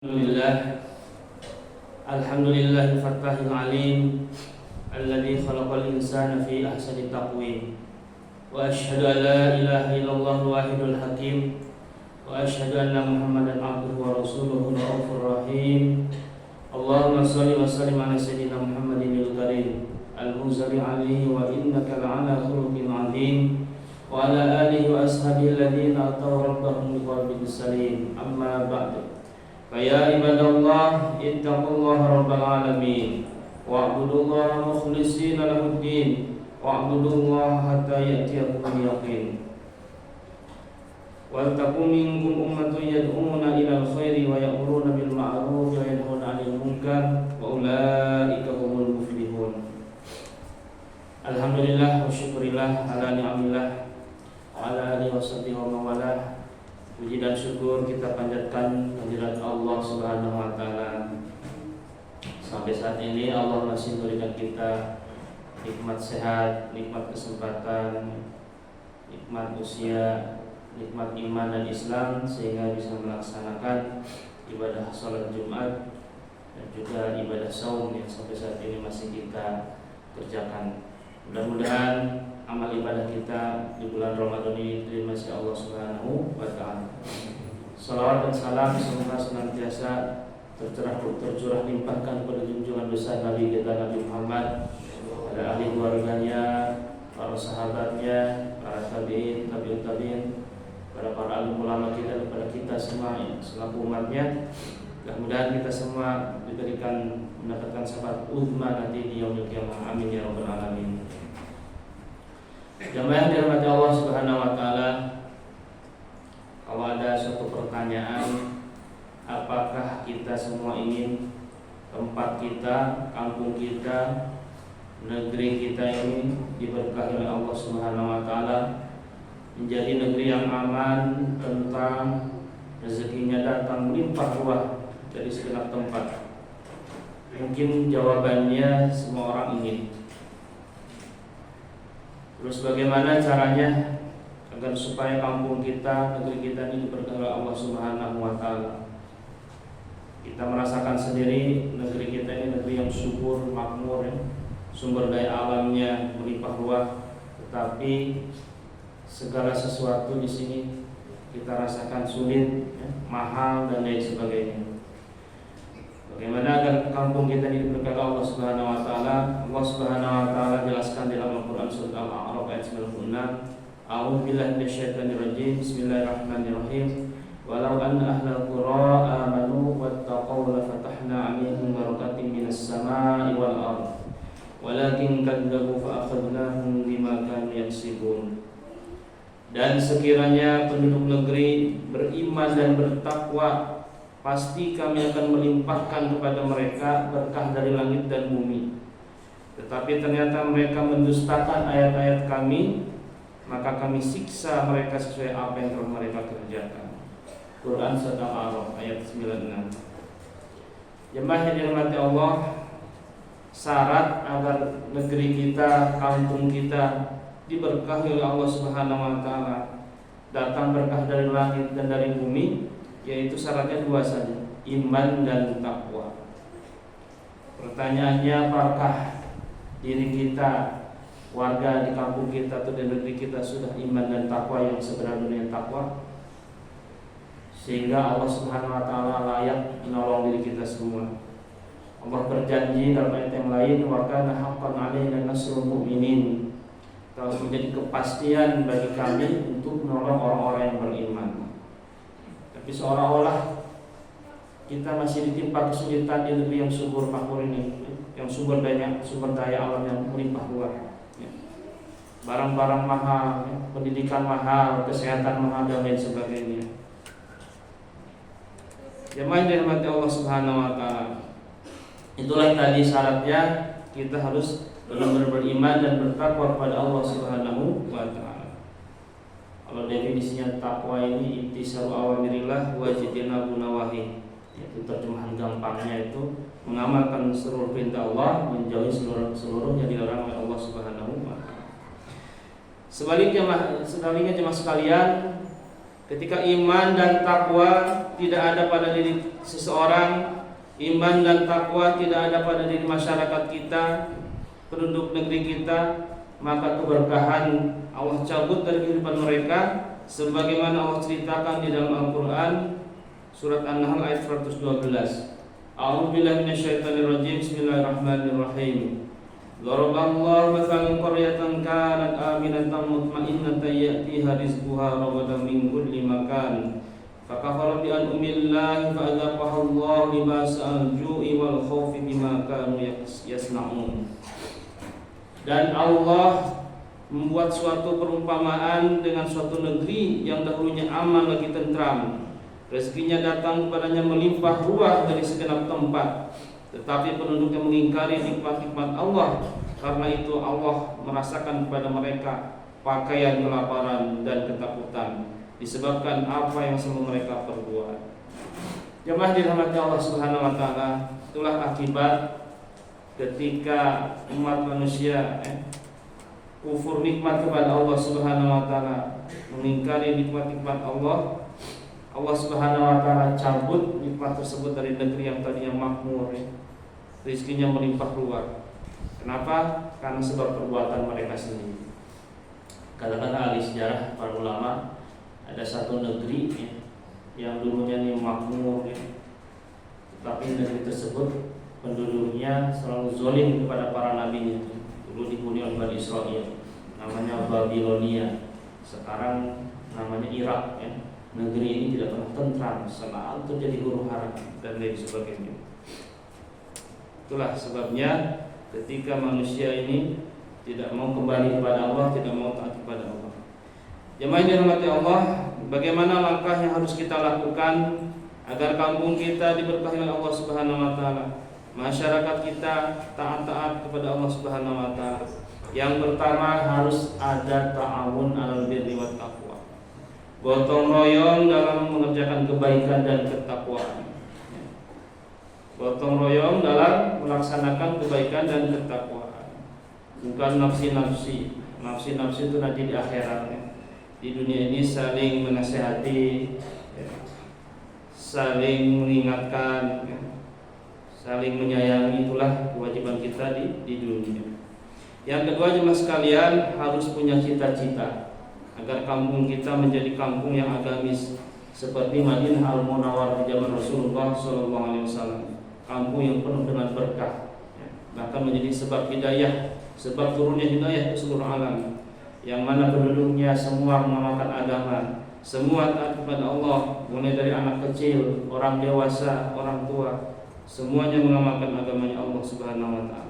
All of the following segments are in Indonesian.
Alhamdulillah Fathahil Alim alladzi khalaqal insana fi ahsani taqwim wa asyhadu an la ilaha illallah wahidul hakim wa asyhadu anna Muhammadan abduhu wa rasuluhu ar-rahmanur rahim. Allahumma shalli wa sallim ala sayyidina Muhammadin al-karim al-muzali alaihi wa innaka la'ala khuluqin 'adzim wa ala alihi wa ashabihi alladhina ataw rabbahum biqalbin salim. Amma ba'du. Faya ibadallah ittaqullaha rabbal alamin wa'budullaha mukhlishina lahuddin wa'budullaha hatta ya'tiyakumul yaqin. Wal takum minkum ummatun yad'una ilal khairi wa ya'muruna bil ma'ruf wa yanhauna 'anil munkar wa ulaika humul muflihun. Alhamdulillah wa syukurillah ala ni'amillah wa ala alihi wa sahbihi wa mawalah. Puji dan syukur kita panjatkan kehadirat Allah Subhanahu wa taala. Sampai saat ini Allah masih memberikan kita nikmat sehat, nikmat kesempatan, nikmat usia, nikmat iman dan Islam sehingga bisa melaksanakan ibadah salat Jumat dan juga ibadah saum yang sampai saat ini masih kita kerjakan. Mudah-mudahan amal ibadah kita di bulan Ramadan ini diterima oleh Allah Subhanahu wa taala. Salawat dan salam semoga senantiasa tercurah limpahkan kepada junjungan besar Nabi kita Nabi Muhammad, pada ahli keluarganya, para sahabatnya, para tabi'in, tabi'ut tabi'in, para alim ulama kita dan kepada kita semua selaku umatnya. Mudah-mudahan kita semua diberikan mendapatkan syafaat uzma nanti di yaumil qiyamah. Amin ya rabbal alamin. Jamaah dirahmati Allah Subhanahu wa taala, kalau ada suatu pertanyaan, apakah kita semua ingin tempat kita, kampung kita, negeri kita ini diberkahi oleh Allah Subhanahu wa taala, menjadi negeri yang aman, tentram, rezekinya datang melimpah ruah dari segenap tempat? Mungkin jawabannya semua orang ingin. Terus bagaimana caranya agar supaya kampung kita, negeri kita ini diberkahi oleh Allah Subhanahu wa taala? Kita merasakan sendiri negeri kita ini negeri yang subur, makmur ya. Sumber daya alamnya melimpah ruah, tetapi segala sesuatu di sini kita rasakan sulit ya, mahal dan lain sebagainya. Bagaimana agar kampung kita ini diberkahi Allah Subhanahu wa taala? Allah Subhanahu wa taala jelaskan di dalam Al-Qur'an surat Al-A'raf ayat 96. A'udzu billahi minasyaitonir rajim. Bismillahirrahmanirrahim. Walau anna ahlal qura amanu wattaqaw la fatahna 'alaihim barakatin minas samaa'i wal ardh. Walakin kadzabu fa akhadnahum bima kanu yaksibun. Dan sekiranya penduduk negeri beriman dan bertakwa, pasti kami akan melimpahkan kepada mereka berkah dari langit dan bumi. Tetapi ternyata mereka mendustakan ayat-ayat kami, maka kami siksa mereka sesuai apa yang telah mereka kerjakan. Quran Surat Al-A'raf ayat 96. Jemaah yang dirahmati Allah, syarat agar negeri kita, kampung kita diberkahi oleh Allah Subhanahu wa taala, datang berkah dari langit dan dari bumi, yaitu syaratnya dua saja, iman dan takwa. Pertanyaannya, apakah diri kita, warga di kampung kita atau di negeri kita sudah iman dan takwa yang sebenarnya takwa, sehingga Allah Subhanahu wa taala layak menolong diri kita semua. Allah berjanji dalam ayat yang lain, wa kana haqqan 'alaina nasrul mu'minin, kalau menjadi kepastian bagi kami untuk menolong orang-orang yang beriman. Tapi seolah-olah kita masih ditimpa kesulitan di negeri yang subur makmur ini, yang sumber daya alam yang melimpah ruah. Barang-barang mahal, pendidikan mahal, kesehatan mahal dan lain sebagainya. Jemaah yang dirahmati Allah Subhanahu wa taala, itulah tadi syaratnya, kita harus benar-benar beriman dan bertakwa kepada Allah Subhanahu wa taala. Kalau definisinya takwa ini imtisalu awamirillah wa ijtinabu nawahi. Itu terjemahan gampangnya itu mengamalkan seluruh perintah Allah, menjauhi seluruh yang dilarang oleh Allah Subhanahu wa taala. Sebaliknya jemaah sekalian, Ketika iman dan takwa tidak ada pada diri seseorang, iman dan takwa tidak ada pada diri masyarakat kita, penduduk negeri kita, maka keberkahan Allah cabut dari kehidupan mereka, sebagaimana Allah ceritakan di dalam Al-Quran surat An-Nahl ayat 112. A'udzubillahi minasyaitonirrajim. Bismillahirrahmanirrahim. Daraballahu mathalan qaryatan kanat aminatan mutmainnatan ya'tiha rizquha ragadan min kulli makan fakafarat bi an'amillahi fa'adzaqaha Allahu libasal ju'i wal khaufi bima kanu yasna'un. Dan Allah membuat suatu perumpamaan dengan suatu negeri yang dahulunya aman lagi tentram, rezekinya datang kepadanya melimpah ruah dari segenap tempat, tetapi penduduknya mengingkari nikmat-nikmat Allah. Karena itu Allah merasakan kepada mereka pakaian kelaparan dan ketakutan disebabkan apa yang selalu mereka perbuat. Jemaah dirahmati Allah Subhanahu wa taala, itulah akibat ketika umat manusia kufur nikmat kepada Allah Subhanahu wa taala, mengingkari nikmat-nikmat Allah. Allah Subhanahu wa taala cabut nikmat tersebut dari negeri yang tadinya makmur, rezekinya melimpah ruah. Kenapa? Karena sebab perbuatan mereka sendiri. Kata-kata ahli sejarah para ulama, ada satu negeri yang dulunya ini makmur, tapi negeri tersebut penduduknya selalu zalim kepada para nabinya. Dulu dihuni oleh Bani Israel, namanya Babilonia. Sekarang namanya Irak. Negeri ini tidak pernah tentram, selalu terjadi huru-hara dan lain sebagainya. Itulah sebabnya ketika manusia ini tidak mau kembali kepada Allah, tidak mau taat kepada Allah. Jemaah dirahmati Allah, bagaimana langkah yang harus kita lakukan agar kampung kita diberkahi oleh Allah Subhanahu wa taala, masyarakat kita taat-taat kepada Allah Subhanahu wa taala. Yang pertama harus ada ta'awun 'alal birri wat taqwa. Gotong royong dalam mengerjakan kebaikan dan ketakwaan. Gotong royong dalam melaksanakan kebaikan dan ketakwaan. Bukan nafsi-nafsi. Nafsi-nafsi itu nanti di akhirat. Di dunia ini saling menasihati, saling mengingatkan, saling menyayangi, itulah kewajiban kita di dunia. Yang kedua, jemaah sekalian, harus punya cita-cita agar kampung kita menjadi kampung yang agamis seperti Madinah Al-Munawwarah di zaman Rasulullah SAW. Kampung yang penuh dengan berkah, bahkan menjadi sebab hidayah, sebab turunnya hidayah ke seluruh alam, yang mana penduduknya semua mengamalkan agama, semua taat kepada Allah, mulai dari anak kecil, orang dewasa, orang tua, semuanya mengamalkan agamanya Allah Subhanahu wa taala.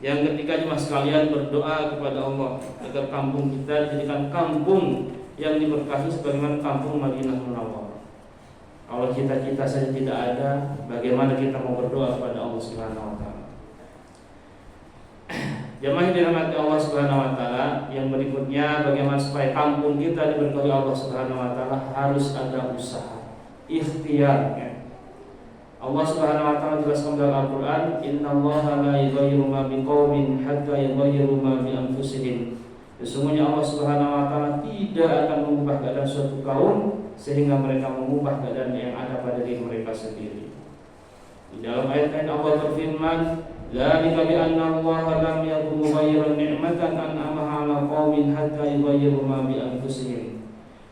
Yang ketiga, jemaah sekalian, berdoa kepada Allah agar kampung kita dijadikan kampung yang diberkahi sebagaimana kampung Madinah Munawwarah. Kalau cita-cita saja tidak ada, bagaimana kita mau berdoa kepada Allah Subhanahu wa taala? Jemaah yang dirahmati Allah Subhanahu wa taala, yang berikutnya bagaimana supaya kampung kita diberkahi Allah Subhanahu wa taala, harus ada usaha, ikhtiar. Allah Subhanahu wa taala jelaskan dalam Al-Qur'an, "Innallaha la yughayyiru ma biqaumin hatta yughayyiru ma bi anfusihim." Sesungguhnya Allah Subhanahu wa taala tidak akan mengubah keadaan suatu kaum sehingga mereka mengubah keadaan yang ada pada diri mereka sendiri. Di dalam ayat lain Allah berfirman, "Dzalika bi anna Allaha lam yakun mughayyiran ni'matan an'amaha 'ala qaumin hatta yughayyiru ma bi anfusihim."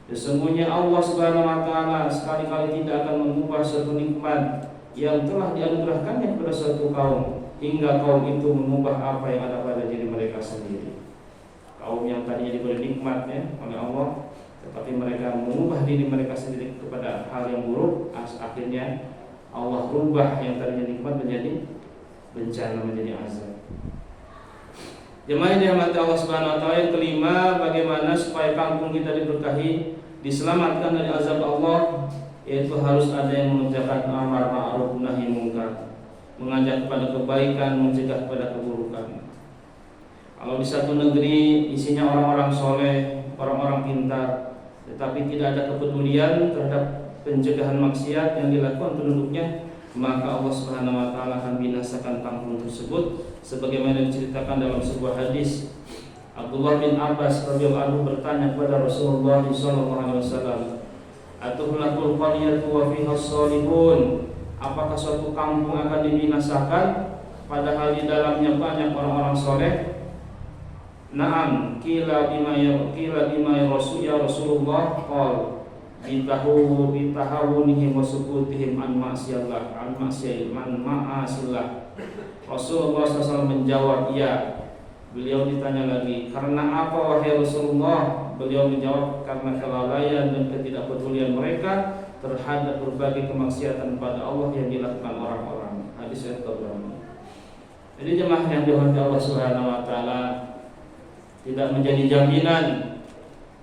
Sesungguhnya Allah Subhanahu wa taala sekali-kali tidak akan mengubah suatu nikmat yang telah dianugerahkannya kepada suatu kaum hingga kaum itu mengubah apa yang ada pada diri mereka sendiri. Kaum yang tadinya diberi nikmatnya oleh Allah, tetapi mereka mengubah diri mereka sendiri kepada hal yang buruk, akhirnya Allah rubah yang tadinya nikmat menjadi bencana, menjadi azab. Jemaah yang dirahmati Allah Subhanahu wa taala, yang kelima, bagaimana supaya kampung kita diberkahi, diselamatkan dari azab Allah, yaitu harus ada yang mengerjakan amar ma'ruf nahi mungkar, mengajak kepada kebaikan, mencegah kepada keburukan. Kalau di satu negeri isinya orang-orang soleh, orang-orang pintar, tetapi tidak ada kepedulian terhadap pencegahan maksiat yang dilakukan penduduknya, maka Allah Subhanahu wa taala akan binasakan kampung tersebut, sebagaimana diceritakan dalam sebuah hadis. Abdullah bin Abbas radhiyallahu anhu bertanya kepada Rasulullah SAW, atuhlakul qaryatu wa fiha sholihun, apakah suatu kampung akan dibinasakan padahal di dalamnya banyak orang-orang soleh? Naam, qila bima ya Rasulullah, qol bitahawunihim wa sukutihim an ma'asillah. Rasulullah SAW menjawab, ya. Beliau ditanya lagi, karena apa wahai Rasulullah? Beliau menjawab, karena kelalaian dan ketidakpedulian mereka terhadap berbagai kemaksiatan pada Allah yang dilakukan orang-orang. Hadis At-Tabrani. Jadi jemaah yang dirahmati Allah Subhanahu wa taala, tidak menjadi jaminan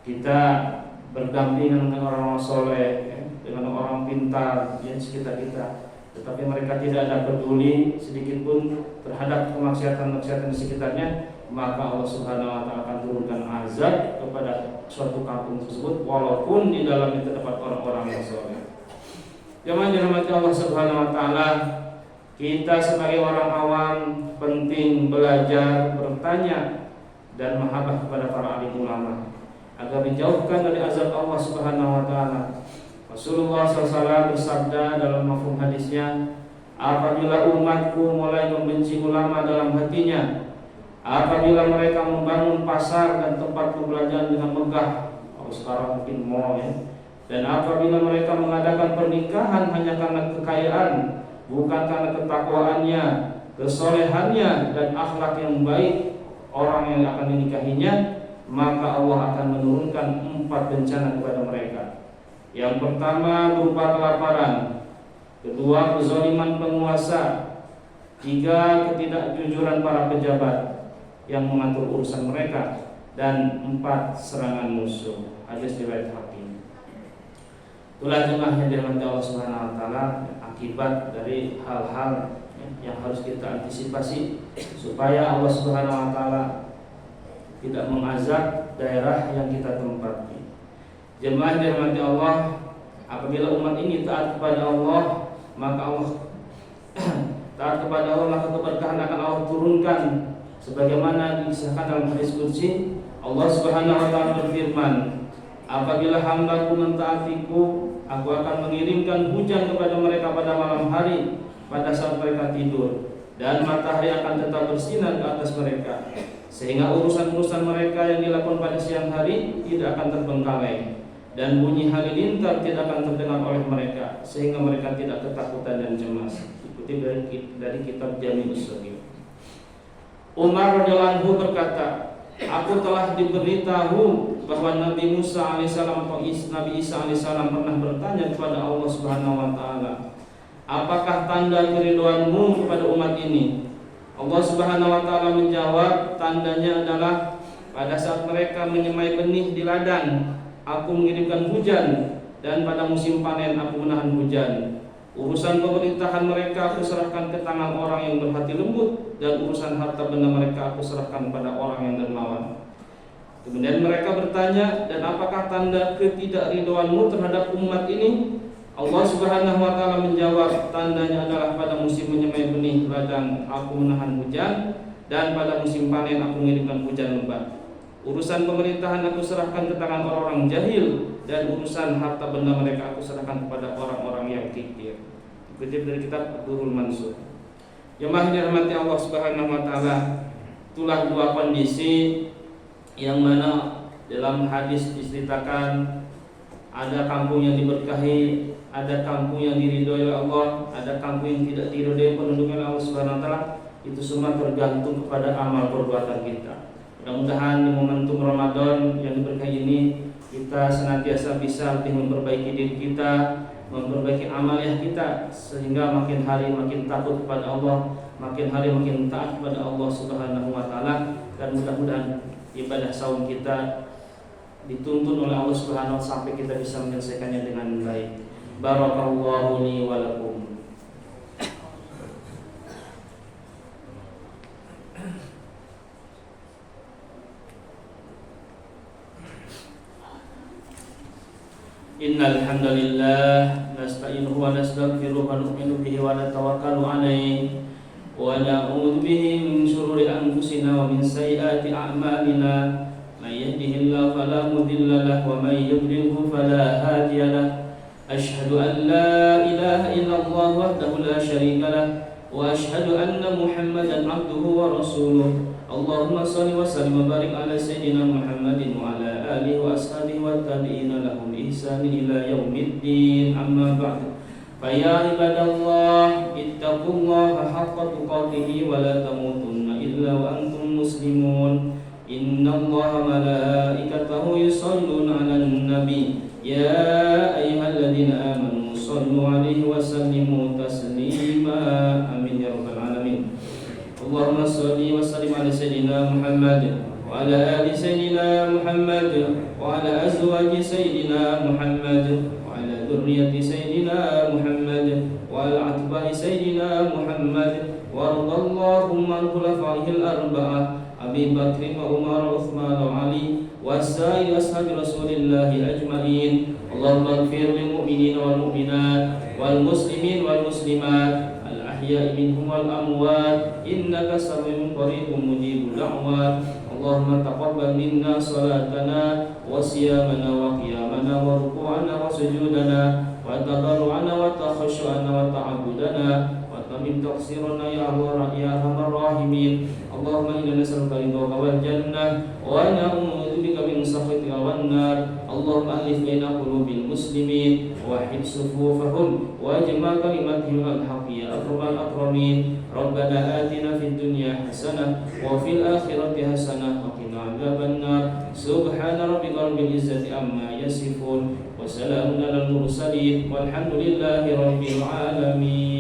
kita berdampingan dengan orang-orang soleh, dengan orang pintar di sekitar kita, tetapi mereka tidak ada peduli sedikit pun terhadap kemaksiatan-kemaksiatan di sekitarnya, maka Allah Subhanahu wa taala akan turunkan azab kepada suatu kampung tersebut walaupun di dalamnya terdapat orang-orang yang soleh. Jemaah dirahmati Allah Subhanahu wa taala, kita sebagai orang awam penting belajar, bertanya dan mahabbah kepada para alim ulama agar dijauhkan dari azab Allah Subhanahu wa taala. Rasulullah SAW bersabda dalam mafhum hadisnya, apabila umatku mulai membenci ulama dalam hatinya, apabila mereka membangun pasar dan tempat perbelanjaan dengan megah, kalau sekarang mungkin mall ya, dan apabila mereka mengadakan pernikahan hanya karena kekayaan, bukan karena ketakwaannya, kesolehannya dan akhlak yang baik orang yang akan dinikahinya, maka Allah akan menurunkan 4 bencana kepada mereka. Yang pertama berupa kelaparan, kedua kezaliman penguasa, 3 ketidakjujuran para pejabat yang mengatur urusan mereka, dan 4 serangan musuh. Hadis riwayat Hakim. Itulah jemaah yang dirahmati Allah Subhanahu wa taala, akibat dari hal-hal yang harus kita antisipasi supaya Allah Subhanahu wa taala tidak mengazab daerah yang kita tempati. Jemaah dirahmati Allah, apabila umat ini taat kepada Allah, maka maka keberkahan akan Allah turunkan sebagaimana disahkan dalam hadis qudsi. Allah Subhanahu wa taala berfirman, apabila hambaku mentaatiku, aku akan mengirimkan hujan kepada mereka pada malam hari pada saat mereka tidur, dan matahari akan tetap bersinar ke atas mereka, sehingga urusan-urusan mereka yang dilakukan pada siang hari tidak akan terbengkalai, dan bunyi halilintar tidak akan terdengar oleh mereka, sehingga mereka tidak ketakutan dan cemas. Ikuti dari kitab Jami'us Shaghir. Umar radhiyallahu anhu berkata, aku telah diberitahu bahwa Nabi Musa alaihissalam atau Nabi Isa alaihissalam pernah bertanya kepada Allah Subhanahu wa taala, apakah tanda keridhoanmu kepada umat ini? Allah Subhanahu wa taala menjawab, tandanya adalah pada saat mereka menyemai benih di ladang, aku mengirimkan hujan, dan pada musim panen aku menahan hujan. Urusan pemerintahan mereka aku serahkan ke tangan orang yang berhati lembut, dan urusan harta benda mereka aku serahkan pada orang yang dermawan. Kemudian mereka bertanya, dan apakah tanda ketidakridhoanmu terhadap umat ini? Allah Subhanahu wa taala menjawab, tandanya adalah pada musim menyemai benih ladang aku menahan hujan, dan pada musim panen aku mengirimkan hujan lebat. Urusan pemerintahan aku serahkan ke tangan orang-orang jahil, dan urusan harta benda mereka aku serahkan kepada orang-orang yang kikir. Kutip dari kitab Durrul Mansur. Jemaah dirahmati Allah Subhanahu wa taala, itulah 2 kondisi yang mana dalam hadis diceritakan ada kampung yang diberkahi, ada kampung yang diridhoi oleh Allah, ada kampung yang tidak diridhoi penduduknya oleh Allah Subhanahu wa taala. Itu semua tergantung kepada amal perbuatan kita. Mudah-mudahan di momentum Ramadan yang diberkahi ini kita senantiasa bisa lebih memperbaiki diri kita, memperbaiki amaliyah kita, sehingga makin hari makin takut kepada Allah, makin hari makin taat kepada Allah Subhanahu wa taala, dan mudah-mudahan ibadah saum kita dituntun oleh Allah Subhanahu wa taala sampai kita bisa menyelesaikannya dengan baik. Barakallahu li wa lakum. Innal hamdalillah nasta'inuhu wa nastaghfiruhu wa nu'minu bihi wa natawakkalu 'alaihi wa na'udzu bihi min shururi anfusina wa min sayyiati a'malina. May yahdihillahu fala mudilla lahu wa may yudlilhu fala hadiya lahu. أشهد أن لا إله إلا الله وحده لا شريك له وأشهد أن محمدا عبده ورسوله اللهم صل وسلم وبارك على سيدنا محمد وعلى آله وأصحابه والتابعين لهم بإحسان إلى يوم الدين أما بعد فيا عباد الله اتقوا الله حق تقاته ولا تموتن إلا وأنتم مسلمون إن الله ملائكته يصلون على النبي يا أيها الذين آمنوا صلوا عليه وسلموا تسليما آمين يا رب العالمين اللهم صل وسلم على سيدنا محمد وعلى آل سيدنا محمد وعلى أزواج سيدنا محمد وعلى ذرية سيدنا محمد وعلى أتباع سيدنا محمد وارض اللهم عن خلفائه الأربعة أبي بكر وعمر وعثمان وعلي وسائر أصحاب رسول الله أجمعين اللهم اغفر للمؤمنين والمؤمنات والمسلمين والمسلمات الأحياء منهم والأموات إنك سميع قريب مجيب الدعوات اللهم تقبل منا صلاتنا وصيامنا وقيامنا وركوعنا وسجودنا وتضرعنا وتخشعنا وتعبدنا وتمم تقصيرنا يا أرحم الراحمين اللهم إنا نسألك رضاك والجنة ونعوذ بك من سخطك والنار اللهم ألف بين قلوب المسلمين ووحد صفوفهم واجمع كلمتهم على الحق يا أكرم الأكرمين ربنا آتنا في الدنيا حسنة وفي الآخرة حسنة وقنا عذاب النار سبحان ربك رب العزة عما يصفون وسلام على المرسلين والحمد لله رب العالمين.